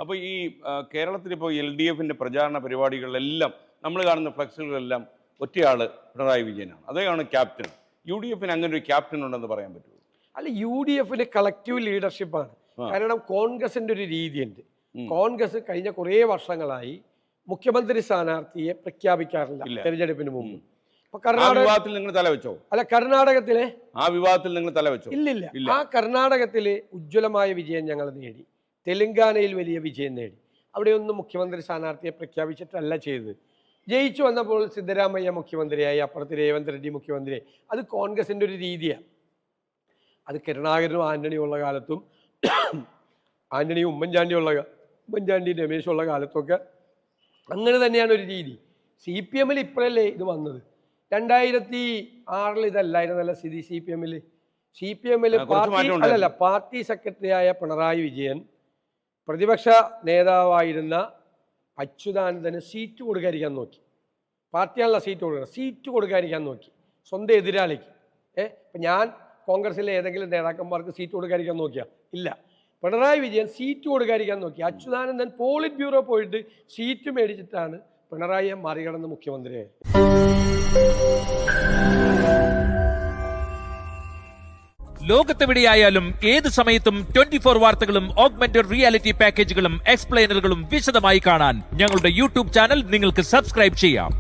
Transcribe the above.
അപ്പോൾ ഈ കേരളത്തിൽ ഇപ്പോൾ LDFിൻ്റെ പ്രചാരണ പരിപാടികളിലെല്ലാം നമ്മൾ കാണുന്ന ഫ്ലക്സുകളെല്ലാം ഒറ്റയാൾ പിണറായി വിജയനാണ്, അദ്ദേഹമാണ് ക്യാപ്റ്റൻ. UDFിന് അങ്ങനെ ഒരു ക്യാപ്റ്റൻ ഉണ്ടെന്ന് പറയാൻ പറ്റുമോ? അല്ല, UDFിന് കളക്റ്റീവ് ലീഡർഷിപ്പാണ്. കാരണം കോൺഗ്രസിന്റെ ഒരു രീതിയുണ്ട്. കോൺഗ്രസ് കഴിഞ്ഞ കുറേ വർഷങ്ങളായി മുഖ്യമന്ത്രി സ്ഥാനാർത്ഥിയെ പ്രഖ്യാപിക്കാറില്ല തെരഞ്ഞെടുപ്പിന് മുമ്പ്. വിവാദത്തിൽ നിങ്ങൾ തലവെച്ചോ? അല്ല, കർണാടകത്തിലെ ആ വിവാദത്തിൽ നിങ്ങൾ തലവെച്ചോ? ഇല്ലില്ല. ആ കർണാടകത്തിലെ ഉജ്ജ്വലമായ വിജയം ഞങ്ങൾ നേടി, തെലങ്കാനയിൽ വലിയ വിജയം നേടി. അവിടെയൊന്നും മുഖ്യമന്ത്രി സ്ഥാനാർത്ഥിയെ പ്രഖ്യാപിച്ചിട്ടല്ല ചെയ്തത്. ജയിച്ചു വന്നപ്പോൾ സിദ്ധരാമയ്യ മുഖ്യമന്ത്രിയായി, അപ്പുറത്ത് രേവന്ത് റെഡ്ഡി മുഖ്യമന്ത്രിയായി. അത് കോൺഗ്രസിൻ്റെ ഒരു രീതിയാണ്. അത് കരുണാകരനും ആന്റണിയും ഉള്ള കാലത്തും ആന്റണിയും ഉമ്മൻചാണ്ടി രമേശുള്ള കാലത്തൊക്കെ അങ്ങനെ തന്നെയാണ് ഒരു രീതി. CPMൽ ഇപ്പോഴല്ലേ ഇത് വന്നത്? 2006 ഇതല്ലായിരുന്നല്ല സ്ഥിതി. CPMൽ പാർട്ടി സെക്രട്ടറിയായ പിണറായി വിജയൻ പ്രതിപക്ഷ നേതാവായിരുന്ന അച്യുതാനന്ദന് സീറ്റ് കൊടുക്കാതിരിക്കാൻ നോക്കി. പാർട്ടിയാണല്ലോ സീറ്റ് കൊടുക്കാതിരിക്കാൻ നോക്കി സ്വന്തം എതിരാളിക്ക്. ഇപ്പം ഞാൻ കോൺഗ്രസിലെ ഏതെങ്കിലും നേതാക്കന്മാർക്ക് സീറ്റ് കൊടുക്കാതിരിക്കാൻ നോക്കിയാ? ഇല്ല. പിണറായി വിജയൻ സീറ്റ് കൊടുക്കാതിരിക്കാൻ നോക്കി. അച്യുതാനന്ദൻ പോളിറ്റ് ബ്യൂറോ പോയിട്ട് സീറ്റ് മേടിച്ചിട്ടാണ് പിണറായിയെ മറികടന്ന് മുഖ്യമന്ത്രിയായത്. ലോകത്തെവിടെയായാലും ഏത് സമയത്തും 24 വാർത്തകളും ഓഗ്മെന്റഡ് റിയാലിറ്റി പാക്കേജുകളും എക്സ്പ്ലെയിനറുകളും വിശദമായി കാണാൻ ഞങ്ങളുടെ YouTube ചാനൽ നിങ്ങൾക്ക് സബ്സ്ക്രൈബ് ചെയ്യാം.